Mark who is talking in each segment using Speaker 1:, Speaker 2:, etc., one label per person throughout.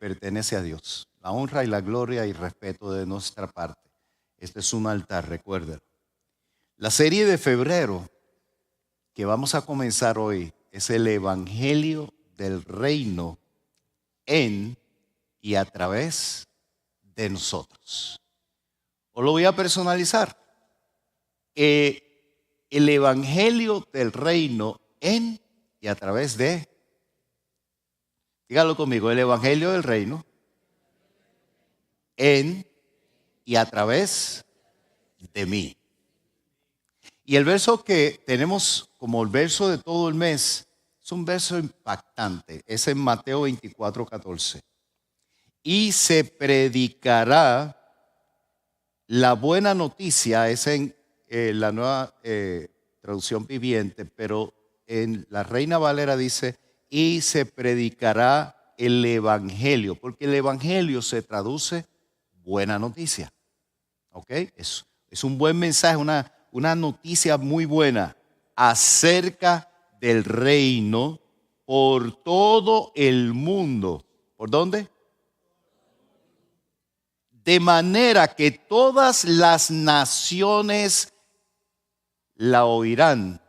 Speaker 1: pertenece a Dios. La honra y la gloria y respeto de nuestra parte. Este es un altar, recuerden. La serie de febrero que vamos a comenzar hoy es el Evangelio del Reino en y a través de nosotros. Os lo voy a personalizar. El Evangelio del Reino en y a través de, dígalo conmigo, el Evangelio del Reino en y a través de mí. Y el verso que tenemos como el verso de todo el mes es un verso impactante. Es en Mateo 24:14. Y se predicará la buena noticia, es en la nueva traducción viviente, pero en la Reina Valera dice, y se predicará el Evangelio, porque el Evangelio se traduce buena noticia. ¿Ok? Es un buen mensaje, una noticia muy buena acerca del reino por todo el mundo. ¿Por dónde? De manera que todas las naciones la oirán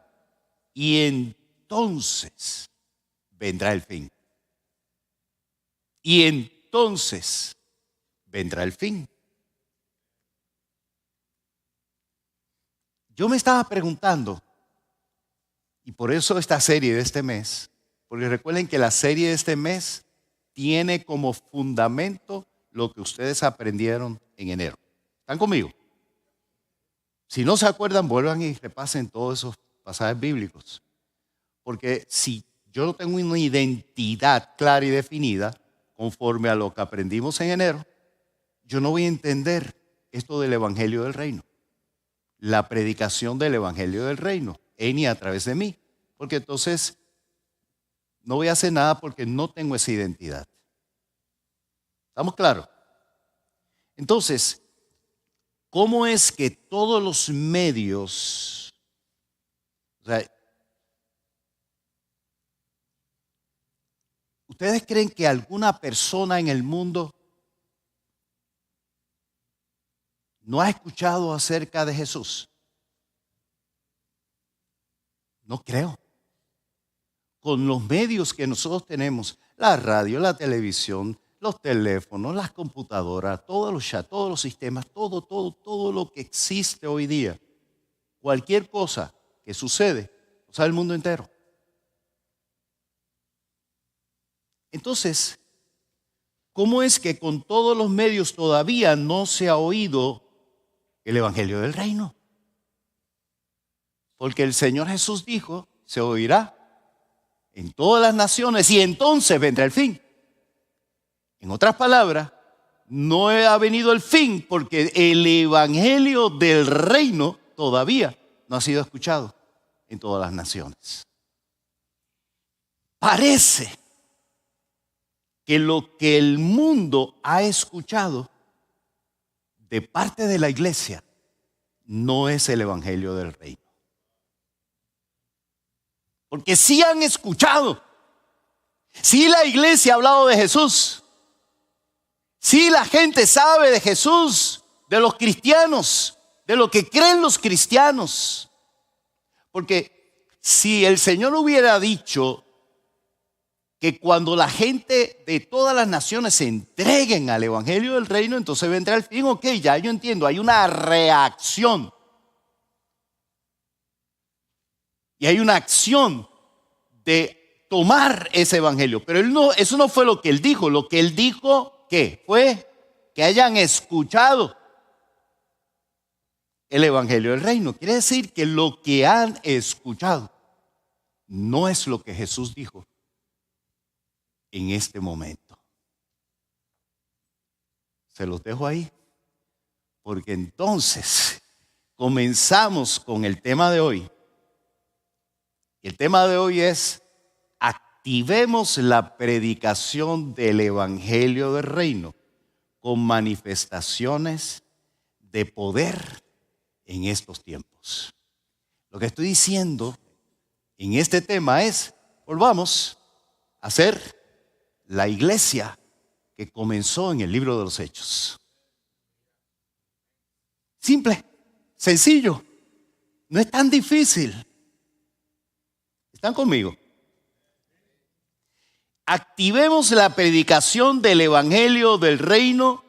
Speaker 1: y entonces vendrá el fin. Y entonces vendrá el fin. Yo me estaba preguntando, y por eso esta serie de este mes, porque recuerden que la serie de este mes tiene como fundamento lo que ustedes aprendieron en enero. ¿Están conmigo? Si no se acuerdan, vuelvan y repasen todos esos pasajes bíblicos. Porque si yo no tengo una identidad clara y definida, conforme a lo que aprendimos en enero, yo no voy a entender esto del Evangelio del Reino. La predicación del Evangelio del Reino, en y a través de mí. Porque entonces no voy a hacer nada porque no tengo esa identidad. ¿Estamos claros? Entonces, ¿cómo es que todos los medios, ustedes creen que alguna persona en el mundo no ha escuchado acerca de Jesús? No creo. Con los medios que nosotros tenemos, la radio, la televisión, los teléfonos, las computadoras, todos los chats, todos los sistemas, todo lo que existe hoy día, cualquier cosa que sucede, lo sabe el mundo entero. Entonces, ¿cómo es que con todos los medios todavía no se ha oído el Evangelio del Reino? Porque el Señor Jesús dijo, se oirá en todas las naciones y entonces vendrá el fin. En otras palabras, no ha venido el fin porque el Evangelio del Reino todavía no ha sido escuchado en todas las naciones. Parece que lo que el mundo ha escuchado de parte de la iglesia no es el Evangelio del Reino. Porque sí han escuchado, sí la iglesia ha hablado de Jesús, sí la gente sabe de Jesús, de los cristianos, de lo que creen los cristianos. Porque si el Señor hubiera dicho que cuando la gente de todas las naciones se entreguen al Evangelio del Reino, entonces vendrá el fin. Ok, ya yo entiendo, hay una reacción. Y hay una acción de tomar ese evangelio. Pero eso no fue lo que él dijo. Lo que él dijo, ¿qué? Fue que hayan escuchado el Evangelio del Reino. Quiere decir que lo que han escuchado no es lo que Jesús dijo en este momento. Se los dejo ahí, porque entonces comenzamos con el tema de hoy. El tema de hoy es: activemos la predicación del Evangelio del Reino con manifestaciones de poder en estos tiempos. Lo que estoy diciendo en este tema es: volvamos a ser la iglesia que comenzó en el libro de los Hechos. Simple, sencillo, no es tan difícil. ¿Están conmigo? Activemos la predicación del Evangelio del Reino.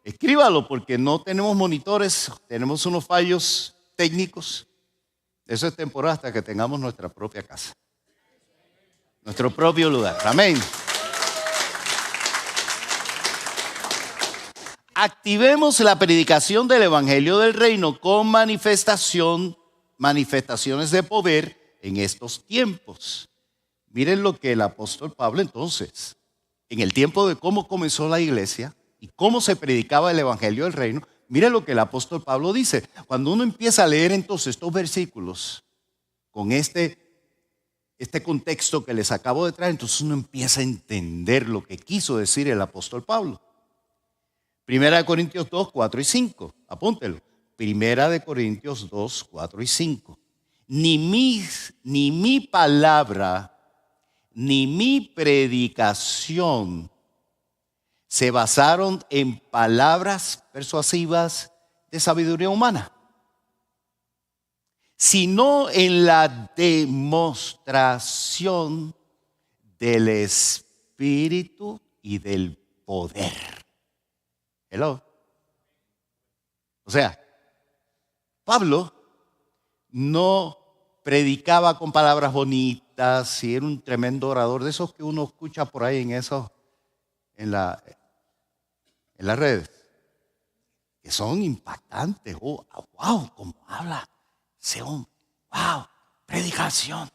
Speaker 1: Escríbalo porque no tenemos monitores, tenemos unos fallos técnicos. Eso es temporal hasta que tengamos nuestra propia casa, nuestro propio lugar. Amén. Activemos la predicación del Evangelio del Reino con manifestaciones de poder en estos tiempos. Miren lo que el apóstol Pablo entonces, en el tiempo de cómo comenzó la iglesia y cómo se predicaba el Evangelio del Reino, miren lo que el apóstol Pablo dice. Cuando uno empieza a leer entonces estos versículos con este contexto que les acabo de traer, entonces uno empieza a entender lo que quiso decir el apóstol Pablo. Primera de Corintios 2, 4 y 5. Apúntelo. Primera de Corintios 2, 4 y 5. Ni mi palabra, ni mi predicación se basaron en palabras persuasivas de sabiduría humana, sino en la demostración del Espíritu y del poder. Hello. O sea, Pablo no predicaba con palabras bonitas y era un tremendo orador, de esos que uno escucha por ahí en las redes, que son impactantes. Oh, wow, cómo habla ese hombre. Wow, predicación.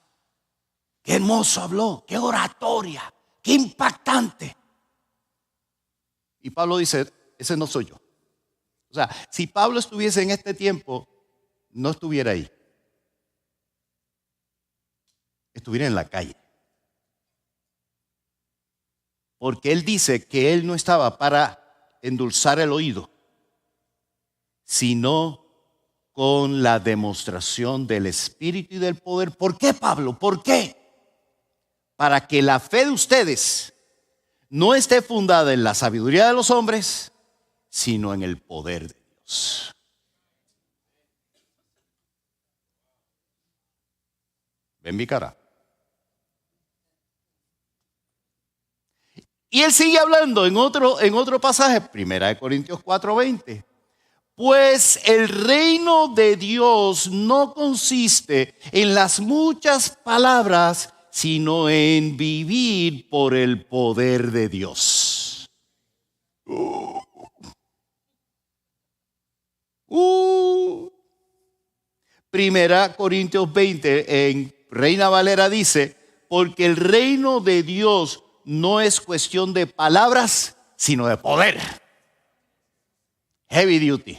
Speaker 1: Qué hermoso habló, qué oratoria, qué impactante. Y Pablo dice, ese no soy yo. O sea, si Pablo estuviese en este tiempo, no estuviera ahí. Estuviera en la calle. Porque él dice que él no estaba para endulzar el oído, sino con la demostración del Espíritu y del poder. ¿Por qué, Pablo? ¿Por qué? Para que la fe de ustedes no esté fundada en la sabiduría de los hombres, sino en el poder de Dios. Ven mi cara. Y él sigue hablando en otro pasaje, 1 Corintios 4:20. Pues el reino de Dios no consiste en las muchas palabras, sino en vivir por el poder de Dios. 1 Corintios 20 en Reina Valera dice, porque el reino de Dios no es cuestión de palabras, sino de poder. Heavy duty.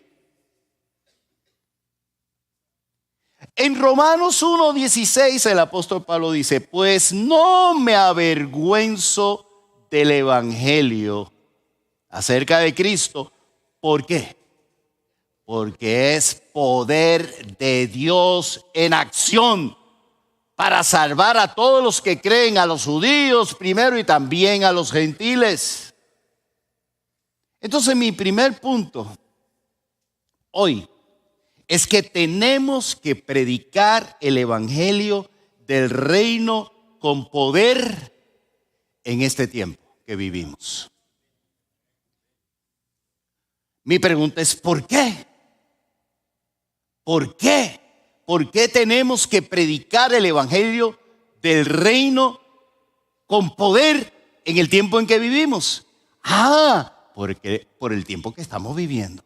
Speaker 1: En Romanos 1:16 el apóstol Pablo dice, pues no me avergüenzo del evangelio acerca de Cristo. ¿Por qué? Porque es poder de Dios en acción para salvar a todos los que creen, a los judíos primero y también a los gentiles. Entonces mi primer punto hoy es que tenemos que predicar el evangelio del reino con poder en este tiempo que vivimos. Mi pregunta es ¿por qué? ¿Por qué? ¿Por qué tenemos que predicar el evangelio del reino con poder en el tiempo en que vivimos? Porque por el tiempo que estamos viviendo.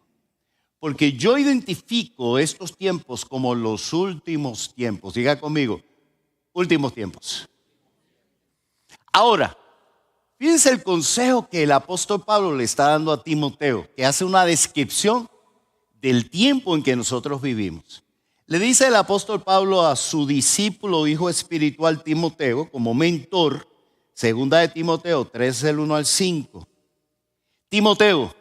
Speaker 1: Porque yo identifico estos tiempos como los últimos tiempos. Diga conmigo, últimos tiempos. Ahora, fíjense el consejo que el apóstol Pablo le está dando a Timoteo, que hace una descripción del tiempo en que nosotros vivimos. Le dice el apóstol Pablo a su discípulo, hijo espiritual Timoteo, como mentor, segunda de Timoteo 3, del 1 al 5. Timoteo,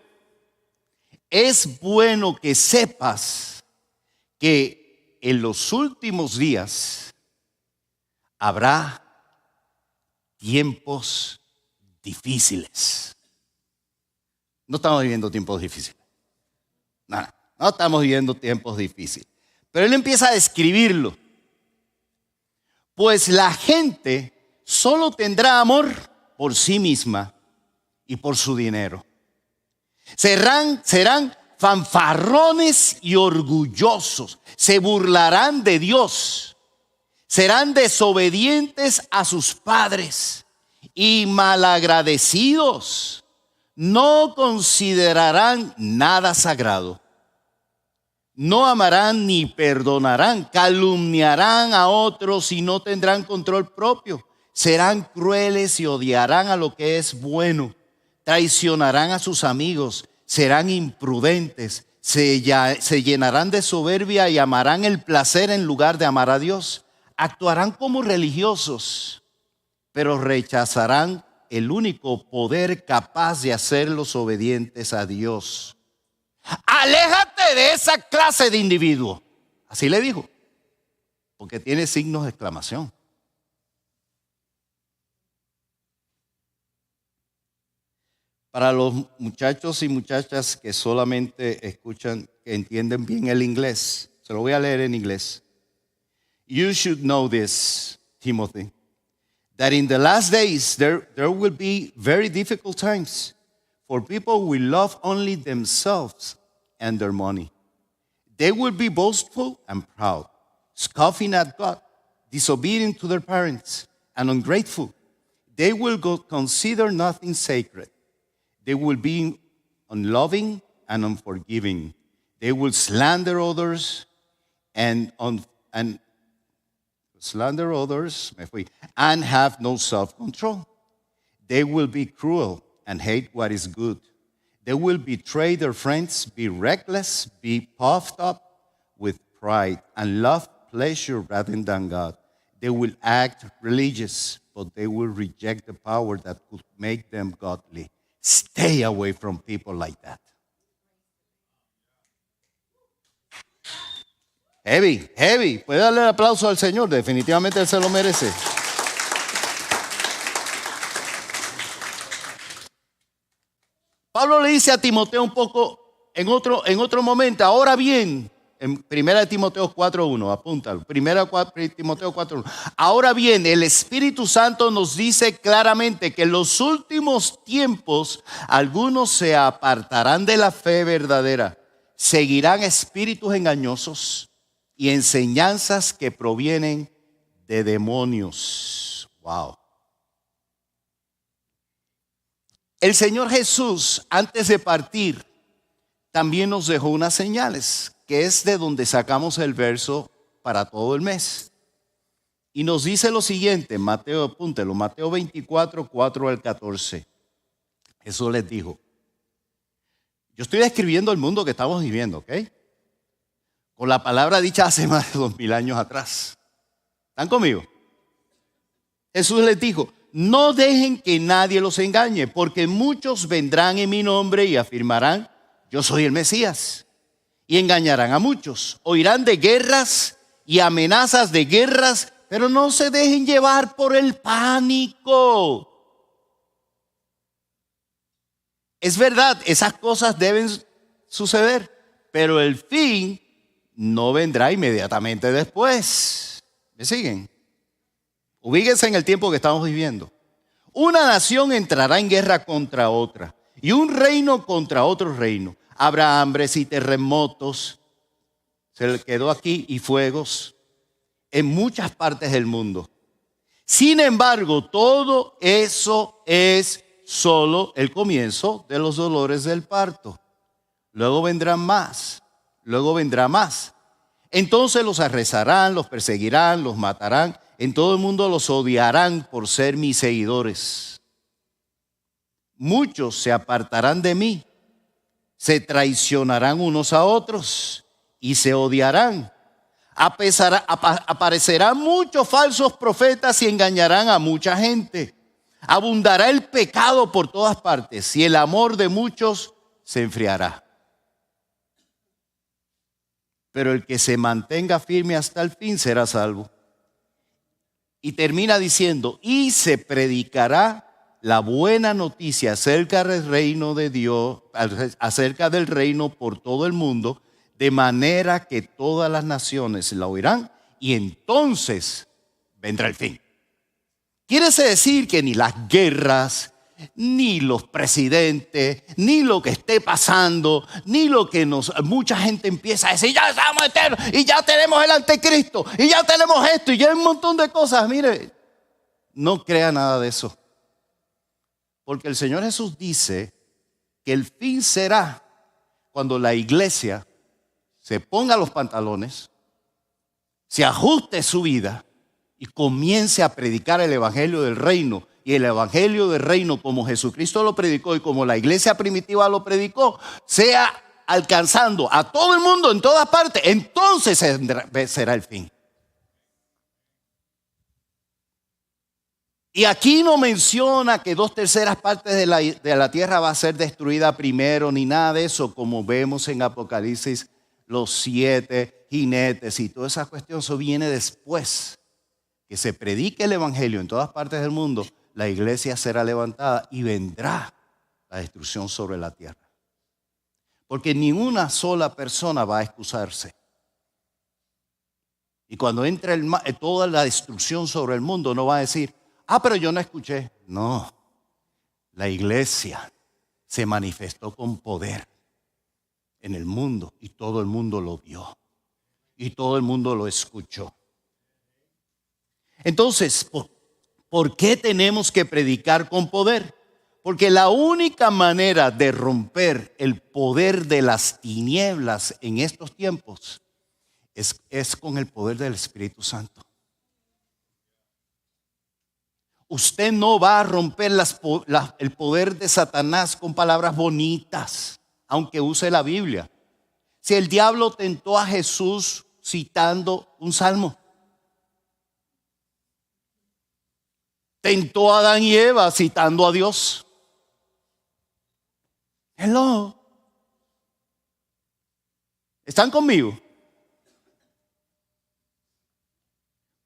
Speaker 1: es bueno que sepas que en los últimos días habrá tiempos difíciles. No estamos viviendo tiempos difíciles. No estamos viviendo tiempos difíciles. Pero él empieza a describirlo. Pues la gente solo tendrá amor por sí misma y por su dinero. Serán fanfarrones y orgullosos. Se burlarán de Dios. Serán desobedientes a sus padres y malagradecidos. No considerarán nada sagrado. No amarán ni perdonarán. Calumniarán a otros y no tendrán control propio. Serán crueles y odiarán a lo que es bueno. Traicionarán a sus amigos. Serán imprudentes. Se llenarán de soberbia y amarán el placer en lugar de amar a Dios. Actuarán como religiosos, pero rechazarán el único poder capaz de hacerlos obedientes a Dios. Aléjate de esa clase de individuo. Así le dijo, porque tiene signos de exclamación. Para los muchachos y muchachas que solamente escuchan, que entienden bien el inglés, se lo voy a leer en inglés. You should know this, Timothy, that in the last days there will be very difficult times, for people will love only themselves and their money. They will be boastful and proud, scoffing at God, disobedient to their parents, and ungrateful. They will consider nothing sacred. They will be unloving and unforgiving. They will slander others and have no self-control. They will be cruel and hate what is good. They will betray their friends, be reckless, be puffed up with pride, and love pleasure rather than God. They will act religious, but they will reject the power that could make them godly. Stay away from people like that. Heavy. Puede darle el aplauso al Señor. Definitivamente Él se lo merece. Pablo le dice a Timoteo un poco en otro momento. Ahora bien, en 1 Timoteo 4.1, apúntalo. 1 Timoteo 4.1. Ahora bien, el Espíritu Santo nos dice claramente que en los últimos tiempos algunos se apartarán de la fe verdadera. Seguirán espíritus engañosos y enseñanzas que provienen de demonios. Wow. El Señor Jesús, antes de partir, también nos dejó unas señales, que es de donde sacamos el verso para todo el mes. Y nos dice lo siguiente, Mateo, apúntelo, Mateo 24, 4 al 14. Jesús les dijo, yo estoy describiendo el mundo que estamos viviendo, ¿ok? Con la palabra dicha hace más de 2000 años atrás. ¿Están conmigo? Jesús les dijo, no dejen que nadie los engañe, porque muchos vendrán en mi nombre y afirmarán, yo soy el Mesías. Y engañarán a muchos. Oirán de guerras y amenazas de guerras, pero no se dejen llevar por el pánico. Es verdad, esas cosas deben suceder, pero el fin no vendrá inmediatamente después. ¿Me siguen? Ubíquense en el tiempo que estamos viviendo. Una nación entrará en guerra contra otra y un reino contra otro reino. Habrá hambres y terremotos, se le quedó aquí, y fuegos en muchas partes del mundo. Sin embargo, todo eso es solo el comienzo de los dolores del parto. Luego vendrá más. Entonces los arrestarán, los perseguirán, los matarán. En todo el mundo los odiarán por ser mis seguidores. Muchos se apartarán de mí, se traicionarán unos a otros y se odiarán. Aparecerán muchos falsos profetas y engañarán a mucha gente. Abundará el pecado por todas partes y el amor de muchos se enfriará. Pero el que se mantenga firme hasta el fin será salvo. Y termina diciendo, y se predicará la buena noticia acerca del reino de Dios, acerca del reino por todo el mundo, de manera que todas las naciones la oirán y entonces vendrá el fin. Quiere decir que ni las guerras, ni los presidentes, ni lo que esté pasando, ni lo que mucha gente empieza a decir, ya estamos eternos, y ya tenemos el anticristo, y ya tenemos esto, y ya hay un montón de cosas. Mire, no crea nada de eso. Porque el Señor Jesús dice que el fin será cuando la iglesia se ponga los pantalones, se ajuste su vida y comience a predicar el evangelio del reino. Y el evangelio del reino, como Jesucristo lo predicó y como la iglesia primitiva lo predicó, sea alcanzando a todo el mundo en todas partes. Entonces será el fin. Y aquí no menciona que 2/3 partes de la tierra va a ser destruida primero, ni nada de eso, como vemos en Apocalipsis, los 7 jinetes y toda esa cuestión. Eso viene después. Que se predique el evangelio en todas partes del mundo, la iglesia será levantada y vendrá la destrucción sobre la tierra. Porque ni una sola persona va a excusarse. Y cuando entre toda la destrucción sobre el mundo, no va a decir, pero yo no escuché. No, la iglesia se manifestó con poder en el mundo y todo el mundo lo vio y todo el mundo lo escuchó. Entonces, ¿por qué tenemos que predicar con poder? Porque la única manera de romper el poder de las tinieblas en estos tiempos es con el poder del Espíritu Santo. Usted no va a romper el poder de Satanás con palabras bonitas, aunque use la Biblia. Si el diablo tentó a Jesús citando un salmo, tentó a Adán y Eva citando a Dios. Hello. ¿Están conmigo?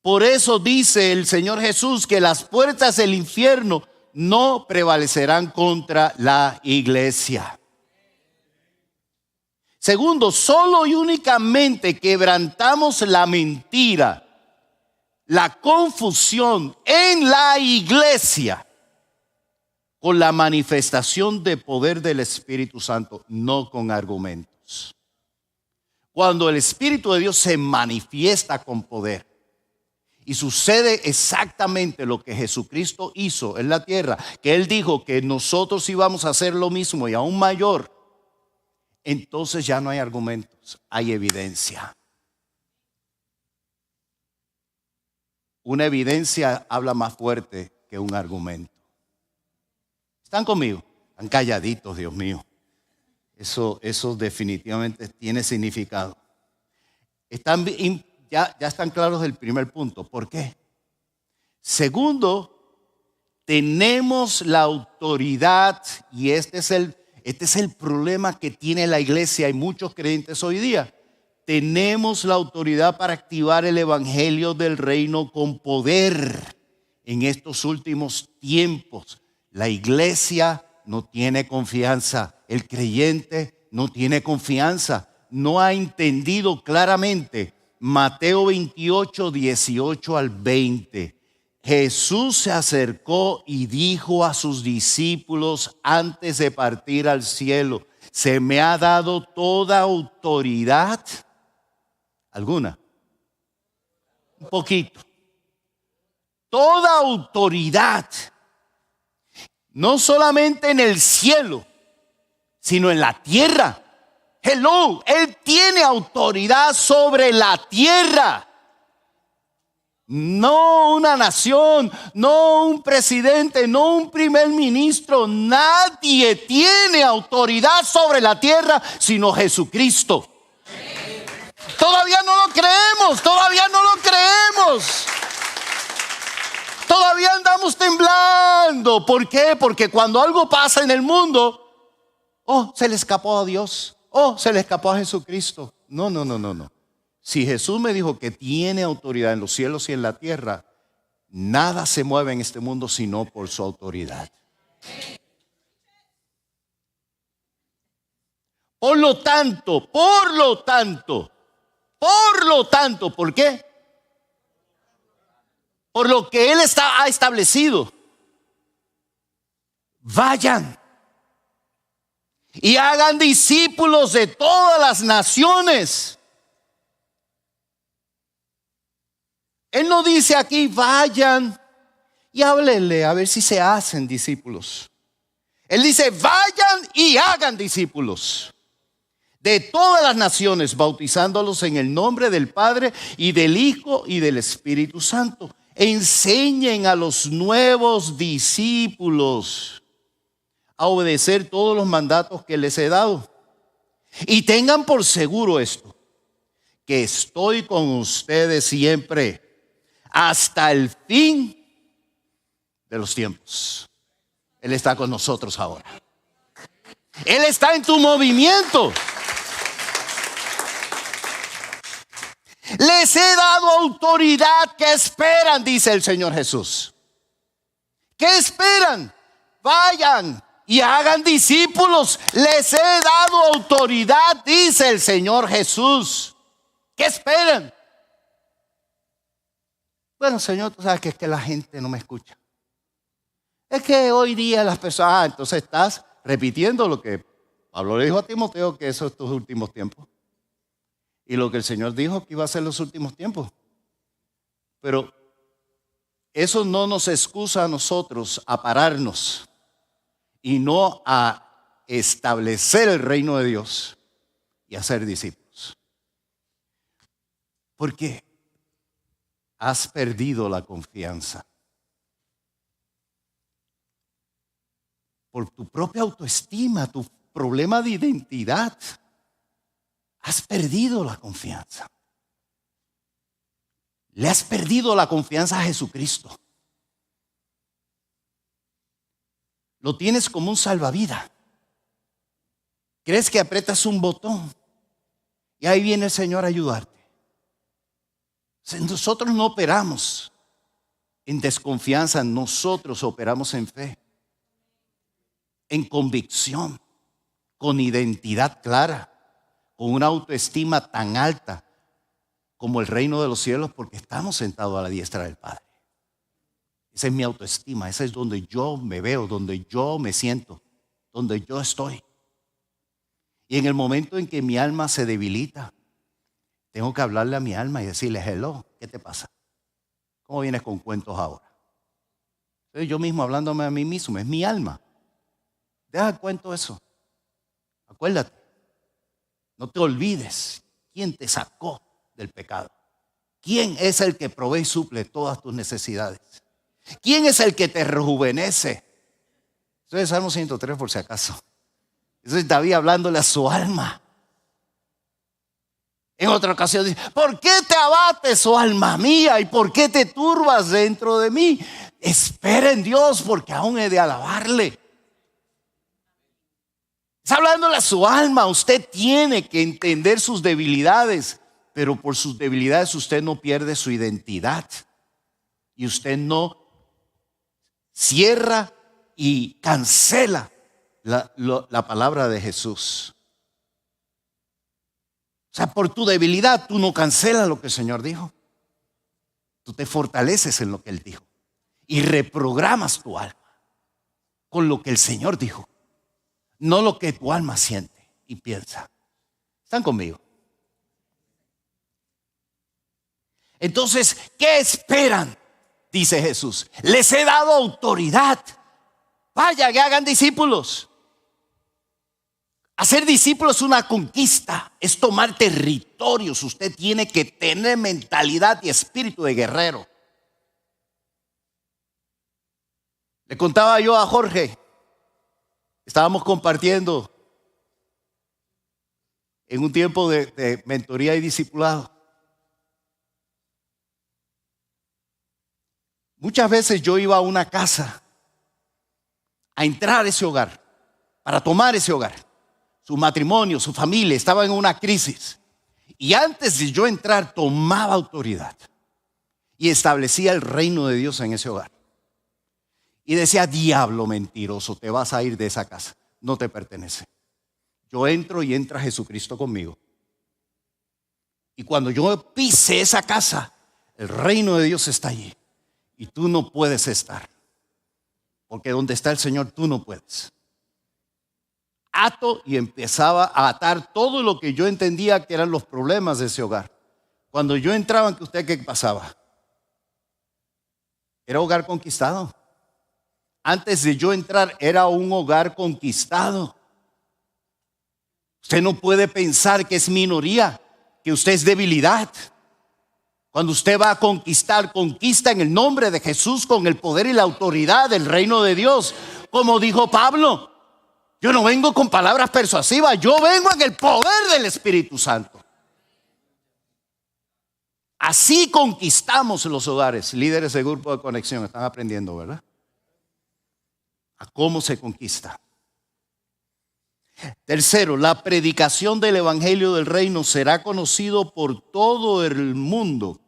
Speaker 1: Por eso dice el Señor Jesús que las puertas del infierno no prevalecerán contra la iglesia. Segundo, solo y únicamente quebrantamos la mentira, la confusión en la iglesia con la manifestación de poder del Espíritu Santo, no con argumentos. Cuando el Espíritu de Dios se manifiesta con poder y sucede exactamente lo que Jesucristo hizo en la tierra, que Él dijo que nosotros íbamos a hacer lo mismo y aún mayor, entonces ya no hay argumentos, hay evidencia. Una evidencia habla más fuerte que un argumento. ¿Están conmigo? Están calladitos, Dios mío. Eso definitivamente tiene significado. Ya están claros del primer punto. ¿Por qué? Segundo, tenemos la autoridad, y este es el problema que tiene la iglesia y muchos creyentes hoy día. Tenemos la autoridad para activar el evangelio del reino con poder en estos últimos tiempos. La iglesia no tiene confianza, el creyente no tiene confianza, no ha entendido claramente. Mateo 28, 18 al 20. Jesús se acercó y dijo a sus discípulos antes de partir al cielo: se me ha dado toda autoridad. ¿Alguna? Un poquito. Toda autoridad. No solamente en el cielo, sino en la tierra. Hello, Él tiene autoridad sobre la tierra. No una nación, no un presidente, no un primer ministro. Nadie tiene autoridad sobre la tierra sino Jesucristo. Todavía no lo creemos, todavía no lo creemos. Todavía andamos temblando. ¿Por qué? Porque cuando algo pasa en el mundo, se le escapó a Dios. Se le escapó a Jesucristo. No. Si Jesús me dijo que tiene autoridad en los cielos y en la tierra, nada se mueve en este mundo sino por su autoridad. Por lo tanto, ¿por qué? Por lo que Él ha establecido. Vayan y hagan discípulos de todas las naciones. Él no dice aquí, vayan y háblenle a ver si se hacen discípulos. Él dice, vayan y hagan discípulos de todas las naciones, bautizándolos en el nombre del Padre y del Hijo y del Espíritu Santo. Enseñen a los nuevos discípulos a obedecer todos los mandatos que les he dado. Y tengan por seguro esto, que estoy con ustedes siempre hasta el fin de los tiempos. Él está con nosotros ahora. Él está en tu movimiento. Les he dado autoridad. ¿Qué esperan? Dice el Señor Jesús. ¿Qué esperan? Vayan y hagan discípulos. Les he dado autoridad, dice el Señor Jesús. ¿Qué esperan? Bueno, Señor, tú sabes que es que la gente no me escucha. Es que hoy día las personas, entonces estás repitiendo lo que Pablo le dijo a Timoteo, que eso es tus últimos tiempos. Y lo que el Señor dijo que iba a ser los últimos tiempos. Pero eso no nos excusa a nosotros a pararnos y no a establecer el reino de Dios y a ser discípulos. Porque has perdido la confianza. Por tu propia autoestima, tu problema de identidad. Has perdido la confianza. Le has perdido la confianza a Jesucristo. Lo tienes como un salvavidas. Crees que aprietas un botón y ahí viene el Señor a ayudarte. Nosotros no operamos en desconfianza, nosotros operamos en fe, en convicción, con identidad clara, con una autoestima tan alta como el reino de los cielos, porque estamos sentados a la diestra del Padre. Esa es mi autoestima, esa es donde yo me veo, donde yo me siento, donde yo estoy. Y en el momento en que mi alma se debilita, tengo que hablarle a mi alma y decirle, hello, ¿qué te pasa? ¿Cómo vienes con cuentos ahora? Soy yo mismo hablándome a mí mismo, es mi alma. Deja el cuento eso. Acuérdate, no te olvides quién te sacó del pecado. ¿Quién es el que provee y suple todas tus necesidades? ¿Quién es el que te rejuvenece? Eso es Salmo 103 por si acaso. Eso es David hablándole a su alma. En otra ocasión dice, ¿por qué te abates, oh alma mía? ¿Y por qué te turbas dentro de mí? Espera en Dios, porque aún he de alabarle. Está hablándole a su alma. Usted tiene que entender sus debilidades, pero por sus debilidades usted no pierde su identidad. Y usted no cierra y cancela la palabra de Jesús. O sea, por tu debilidad tú no cancelas lo que el Señor dijo. Tú te fortaleces en lo que Él dijo y reprogramas tu alma con lo que el Señor dijo, no lo que tu alma siente y piensa. ¿Están conmigo? Entonces, ¿qué esperan? Dice Jesús, les he dado autoridad. Vayan que hagan discípulos. Hacer discípulos es una conquista, es tomar territorios. Usted tiene que tener mentalidad y espíritu de guerrero. Le contaba yo a Jorge, estábamos compartiendo en un tiempo de mentoría y discipulado. Muchas veces yo iba a una casa a entrar a ese hogar, para tomar ese hogar. Su matrimonio, su familia estaba en una crisis. Y antes de yo entrar, tomaba autoridad y establecía el reino de Dios en ese hogar. y decía: diablo mentiroso, te vas a ir de esa casa, no te pertenece. Yo entro y entra Jesucristo conmigo. Y cuando yo pise esa casa, el reino de Dios está allí y tú no puedes estar, porque donde está el Señor tú no puedes. Ato y empezaba a atar todo lo que yo entendía que eran los problemas de ese hogar. Cuando yo entraba, ¿qué pasaba? Era hogar conquistado. Antes de yo entrar, era un hogar conquistado. Usted no puede pensar que es minoría, que usted es debilidad. Cuando usted va a conquistar, conquista en el nombre de Jesús, con el poder y la autoridad del reino de Dios. Como dijo Pablo, yo no vengo con palabras persuasivas, yo vengo en el poder del Espíritu Santo. Así conquistamos los hogares. Líderes de grupo de conexión están aprendiendo, ¿verdad? A cómo se conquista. Tercero, la predicación del evangelio del reino será conocido por todo el mundo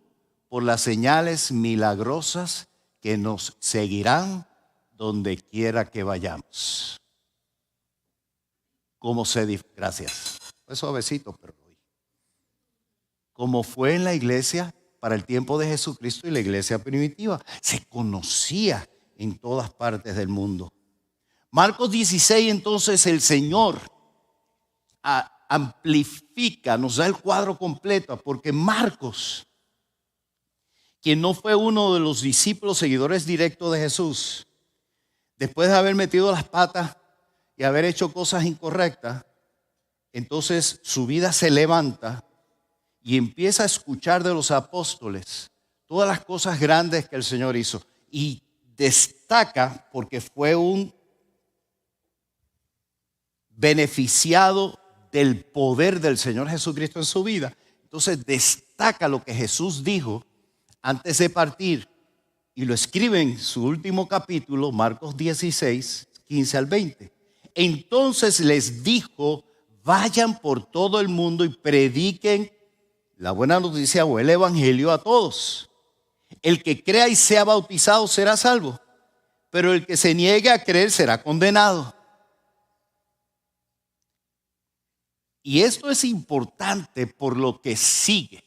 Speaker 1: por las señales milagrosas que nos seguirán donde quiera que vayamos. Gracias. Fue suavecito, pero como fue en la iglesia para el tiempo de Jesucristo y la iglesia primitiva, se conocía en todas partes del mundo. Marcos 16, entonces el Señor amplifica, nos da el cuadro completo, porque Marcos, quien no fue uno de los discípulos seguidores directos de Jesús, después de haber metido las patas y haber hecho cosas incorrectas, entonces su vida se levanta y empieza a escuchar de los apóstoles todas las cosas grandes que el Señor hizo, y destaca porque fue un beneficiado del poder del Señor Jesucristo en su vida. Entonces destaca lo que Jesús dijo antes de partir y lo escribe en su último capítulo, Marcos 16, 15 al 20. Entonces les dijo: vayan por todo el mundo y prediquen la buena noticia o el evangelio a todos. El que crea y sea bautizado será salvo, pero el que se niegue a creer será condenado. Y esto es importante por lo que sigue.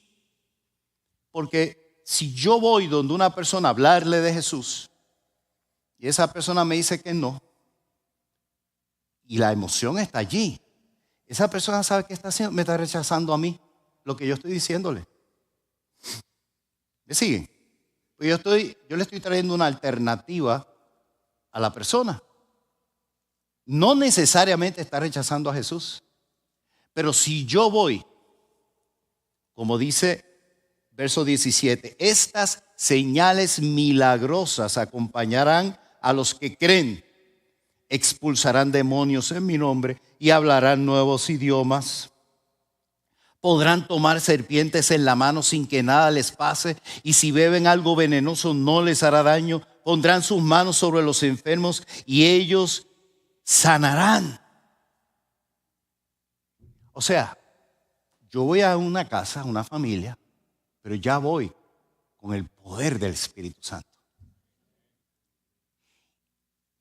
Speaker 1: Porque si yo voy donde una persona a hablarle de Jesús y esa persona me dice que no, y la emoción está allí, esa persona sabe qué está haciendo, me está rechazando a mí lo que yo estoy diciéndole. ¿Me siguen? Pues yo le estoy trayendo una alternativa a la persona. No necesariamente está rechazando a Jesús. Pero si yo voy, como dice verso 17, estas señales milagrosas acompañarán a los que creen, expulsarán demonios en mi nombre y hablarán nuevos idiomas. Podrán tomar serpientes en la mano sin que nada les pase, y si beben algo venenoso no les hará daño. Pondrán sus manos sobre los enfermos y ellos sanarán. O sea, yo voy a una casa, a una familia, pero ya voy con el poder del Espíritu Santo.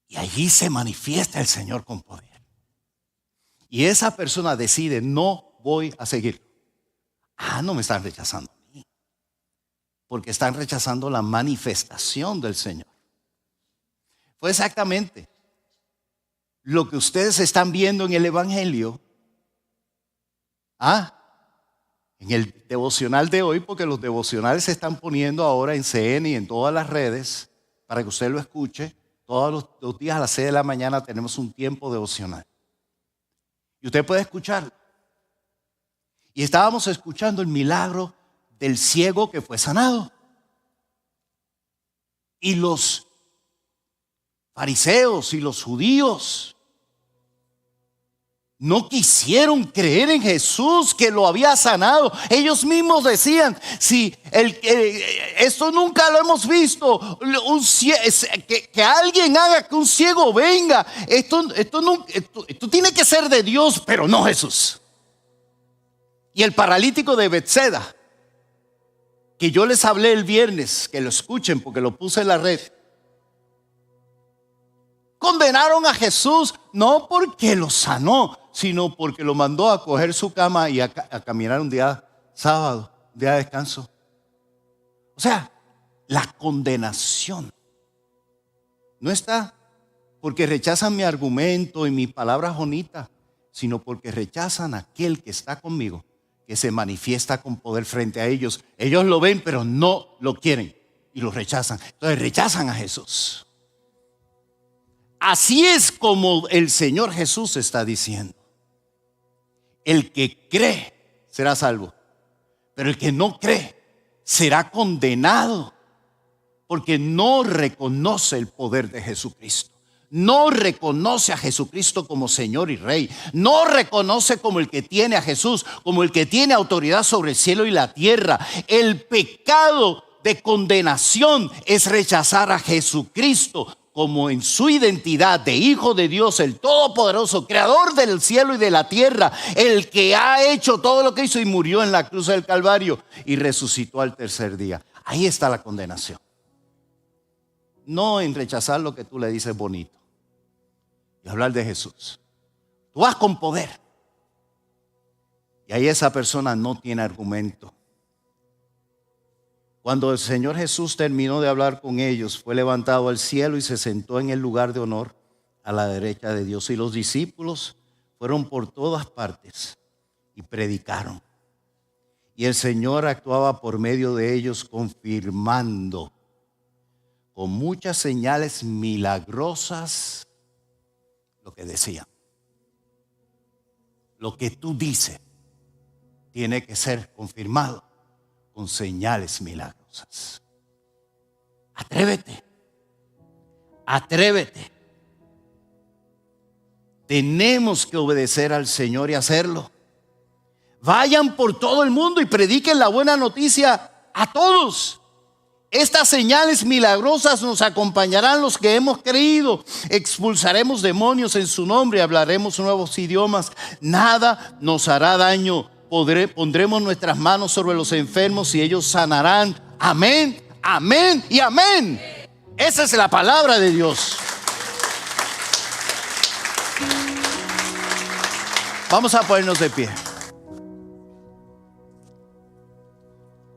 Speaker 1: Y allí se manifiesta el Señor con poder. Y esa persona decide: no voy a seguir. No me están rechazando a mí, porque están rechazando la manifestación del Señor. Fue exactamente lo que ustedes están viendo en el Evangelio. En el devocional de hoy, porque los devocionales se están poniendo ahora en CN y en todas las redes para que usted lo escuche. Todos los días a las 6 de la mañana tenemos un tiempo devocional. Y usted puede escucharlo. Y estábamos escuchando el milagro del ciego que fue sanado. Y los fariseos y los judíos no quisieron creer en Jesús que lo había sanado. Ellos mismos decían: si esto nunca lo hemos visto, que alguien haga que un ciego venga, esto tiene que ser de Dios, pero no Jesús. Y el paralítico de Betseda, que yo les hablé el viernes, que lo escuchen porque lo puse en la red, Condenaron a Jesús no porque lo sanó, sino porque lo mandó a coger su cama y a caminar un día sábado, un día de descanso. O sea, la condenación no está porque rechazan mi argumento y mis palabras bonitas, sino porque rechazan a aquel que está conmigo, que se manifiesta con poder frente a ellos. Ellos lo ven, pero no lo quieren y lo rechazan. Entonces rechazan a Jesús. Así es como el Señor Jesús está diciendo. El que cree será salvo, pero el que no cree será condenado porque no reconoce el poder de Jesucristo. No reconoce a Jesucristo como Señor y Rey. No reconoce como el que tiene a Jesús, como el que tiene autoridad sobre el cielo y la tierra. El pecado de condenación es rechazar a Jesucristo como en su identidad de Hijo de Dios, el Todopoderoso, Creador del cielo y de la tierra, el que ha hecho todo lo que hizo y murió en la cruz del Calvario y resucitó al tercer día. Ahí está la condenación. No en rechazar lo que tú le dices bonito y hablar de Jesús. Tú vas con poder y ahí esa persona no tiene argumento. Cuando el Señor Jesús terminó de hablar con ellos, fue levantado al cielo y se sentó en el lugar de honor a la derecha de Dios. Y los discípulos fueron por todas partes y predicaron. Y el Señor actuaba por medio de ellos, confirmando con muchas señales milagrosas lo que decían. Lo que tú dices tiene que ser confirmado con señales milagrosas. Atrévete. Atrévete. Tenemos que obedecer al Señor y hacerlo. Vayan por todo el mundo y prediquen la buena noticia a todos. Estas señales milagrosas nos acompañarán los que hemos creído. Expulsaremos demonios en su nombre, hablaremos nuevos idiomas. Nada nos hará daño. Pondremos nuestras manos sobre los enfermos y ellos sanarán. Amén, amén y amén. Esa es la palabra de Dios. Vamos a ponernos de pie.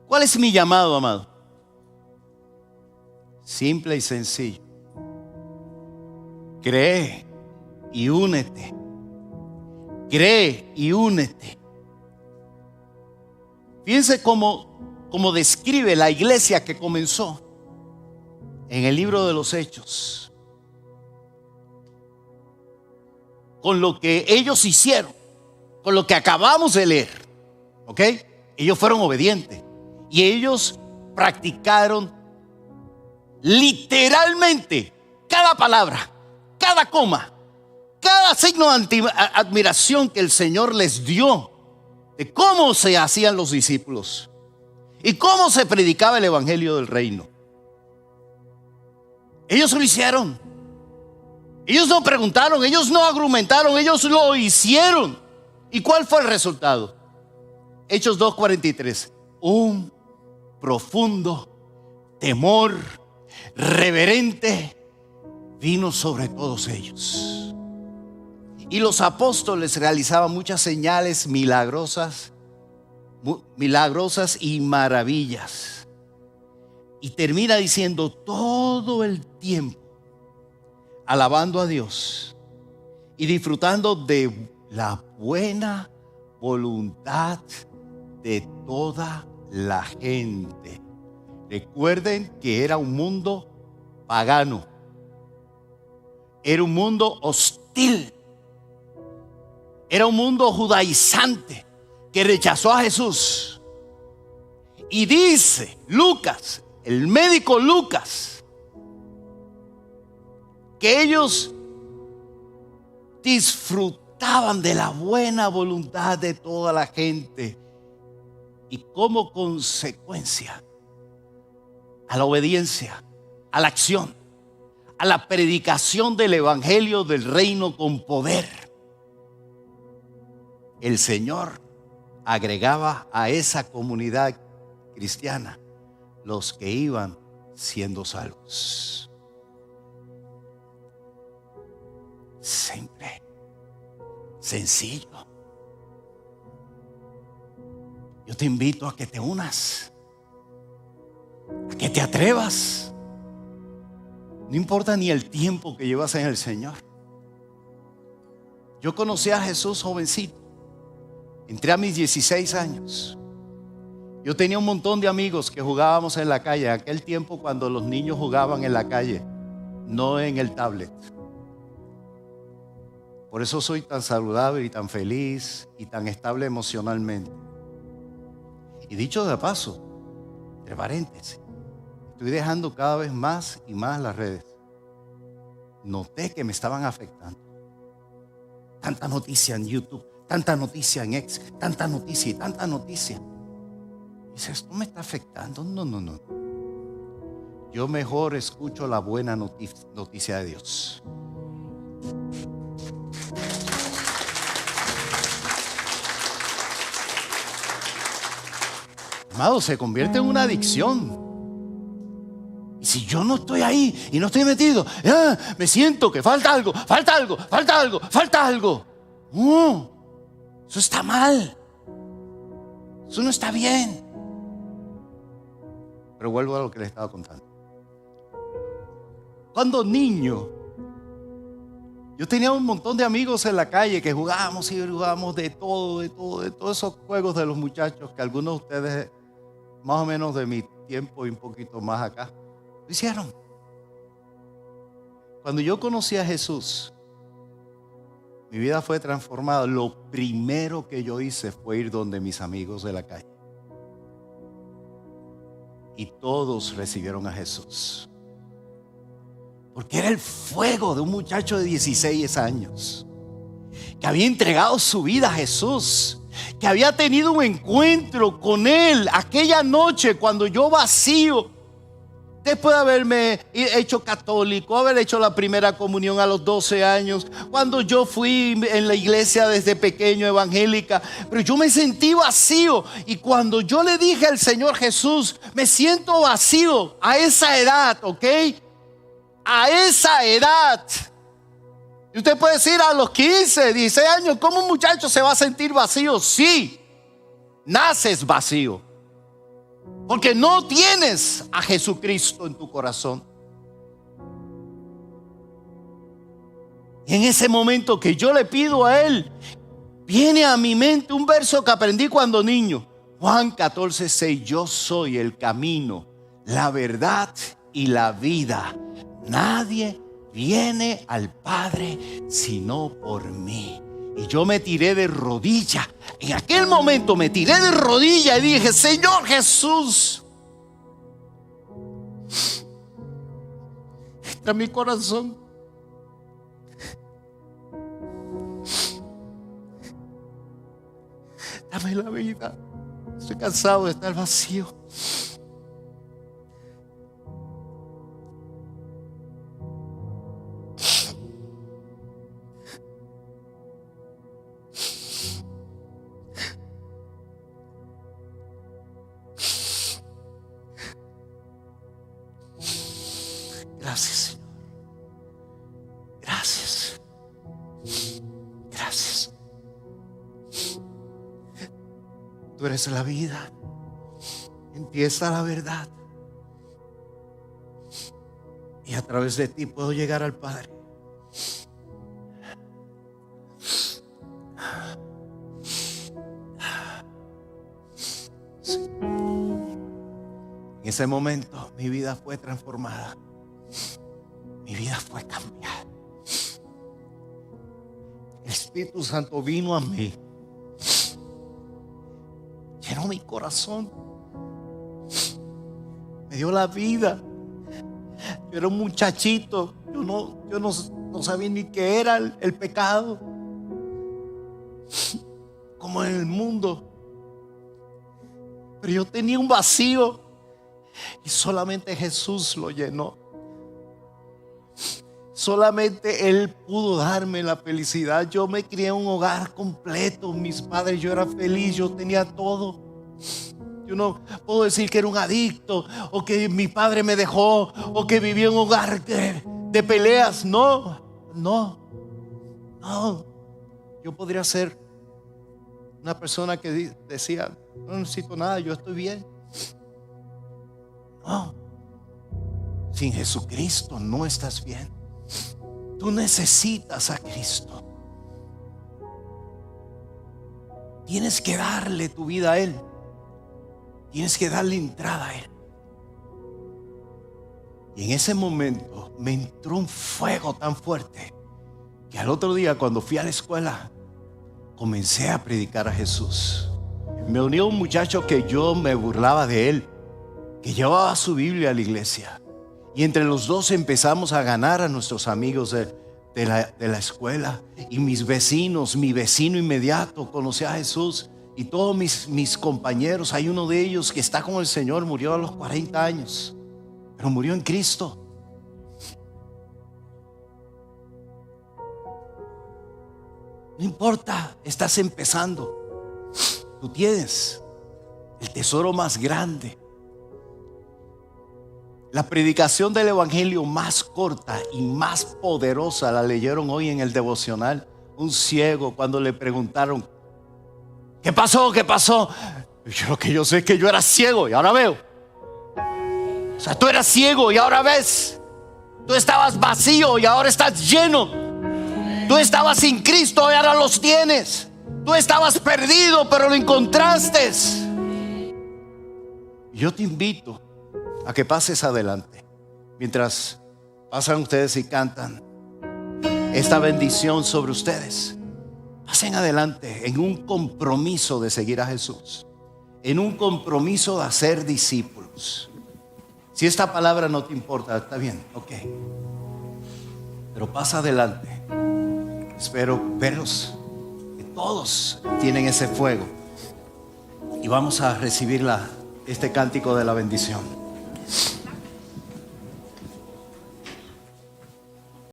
Speaker 1: ¿Cuál es mi llamado, amado? Simple y sencillo. Cree y únete. Cree y únete. Fíjense cómo describe la iglesia que comenzó en el libro de los Hechos. Con lo que ellos hicieron, con lo que acabamos de leer, ¿ok? Ellos fueron obedientes y ellos practicaron literalmente cada palabra, cada coma, cada signo de admiración que el Señor les dio de cómo se hacían los discípulos y cómo se predicaba el evangelio del reino. Ellos lo hicieron. Ellos no preguntaron, ellos no argumentaron, ellos lo hicieron. ¿Y cuál fue el resultado? Hechos 2:43. Un profundo temor reverente vino sobre todos ellos. Y los apóstoles realizaban muchas señales milagrosas y maravillas. Y termina diciendo todo el tiempo alabando a Dios y disfrutando de la buena voluntad de toda la gente. Recuerden que era un mundo pagano, era un mundo hostil, era un mundo judaizante que rechazó a Jesús. Y dice Lucas, el médico Lucas, que ellos disfrutaban de la buena voluntad de toda la gente y como consecuencia a la obediencia, a la acción, a la predicación del evangelio del reino con poder, el Señor agregaba a esa comunidad cristiana los que iban siendo salvos. sencillo. Yo te invito a que te unas, a que te atrevas. No importa ni el tiempo que llevas en el Señor. Yo conocí a Jesús jovencito. Entré a mis 16 años. Yo tenía un montón de amigos que jugábamos en la calle. En aquel tiempo cuando los niños jugaban en la calle, no en el tablet. Por eso soy tan saludable y tan feliz y tan estable emocionalmente. Y dicho de paso, entre paréntesis, estoy dejando cada vez más y más las redes. Noté que me estaban afectando. Tanta noticia en YouTube, tanta noticia en X, tanta noticia y tanta noticia. Dices, ¿esto me está afectando? No. Yo mejor escucho la buena noticia de Dios. Amado, se convierte en una adicción. Y si yo no estoy ahí y no estoy metido, me siento que falta algo. Eso está mal. Eso no está bien. Pero vuelvo a lo que les estaba contando. Cuando niño, yo tenía un montón de amigos en la calle que jugábamos de todos esos juegos de los muchachos que algunos de ustedes, más o menos de mi tiempo y un poquito más acá, lo hicieron. Cuando yo conocí a Jesús, mi vida fue transformada. Lo primero que yo hice fue ir donde mis amigos de la calle. Y todos recibieron a Jesús. Porque era el fuego de un muchacho de 16 años que había entregado su vida a Jesús, que había tenido un encuentro con Él aquella noche cuando yo vacío, después de haberme hecho católico, haber hecho la primera comunión a los 12 años, cuando yo fui en la iglesia desde pequeño evangélica, pero yo me sentí vacío. Y cuando yo le dije al Señor Jesús, me siento vacío a esa edad, ¿ok? A esa edad. Y usted puede decir a los 15, 16 años, ¿cómo un muchacho se va a sentir vacío? Sí, naces vacío. Porque no tienes a Jesucristo en tu corazón. Y en ese momento que yo le pido a Él, viene a mi mente un verso que aprendí cuando niño. Juan 14:6. Yo soy el camino, la verdad y la vida. Nadie viene al Padre sino por mí. Y yo me tiré de rodilla. En aquel momento me tiré de rodilla y dije, Señor Jesús, entra en mi corazón. Dame la vida. Estoy cansado de estar vacío. Gracias, Señor. Gracias. Gracias. Tú eres la vida. Empieza la verdad. Y a través de ti puedo llegar al Padre. Sí. En ese momento mi vida fue transformada. Mi vida fue cambiada. El Espíritu Santo vino a mí. Llenó mi corazón. Me dio la vida. Yo era un muchachito. Yo no sabía ni qué era el pecado. Como en el mundo. Pero yo tenía un vacío. Y solamente Jesús lo llenó. Solamente Él pudo darme la felicidad. Yo me crié en un hogar completo. Mis padres, yo era feliz, yo tenía todo. Yo no puedo decir que era un adicto, o que mi padre me dejó, o que vivía en un hogar de peleas. No. Yo podría ser una persona que decía, no necesito nada, yo estoy bien. No, sin Jesucristo no estás bien. Tú necesitas a Cristo. Tienes que darle tu vida a Él. Tienes que darle entrada a Él. Y en ese momento me entró un fuego tan fuerte que al otro día, cuando fui a la escuela, comencé a predicar a Jesús. Me unió un muchacho que yo me burlaba de él, que llevaba su Biblia a la iglesia. Y entre los dos empezamos a ganar a nuestros amigos de la escuela. Y mis vecinos, mi vecino inmediato conoció a Jesús. Y todos mis compañeros, hay uno de ellos que está con el Señor, murió a los 40 años, pero murió en Cristo. No importa, estás empezando. Tú tienes el tesoro más grande. La predicación del evangelio más corta y más poderosa la leyeron hoy en el devocional. Un ciego, cuando le preguntaron, ¿qué pasó? ¿Qué pasó? Lo que yo sé es que yo era ciego y ahora veo. O sea, tú eras ciego y ahora ves. Tú estabas vacío y ahora estás lleno. Tú estabas sin Cristo y ahora los tienes. Tú estabas perdido pero lo encontraste. Yo te invito a que pases adelante. Mientras pasan ustedes y cantan esta bendición sobre ustedes, pasen adelante en un compromiso de seguir a Jesús, en un compromiso de hacer discípulos. Si esta palabra no te importa, está bien, ok, pero pasa adelante. Espero verlos, que todos tienen ese fuego, y vamos a recibir este cántico de la bendición.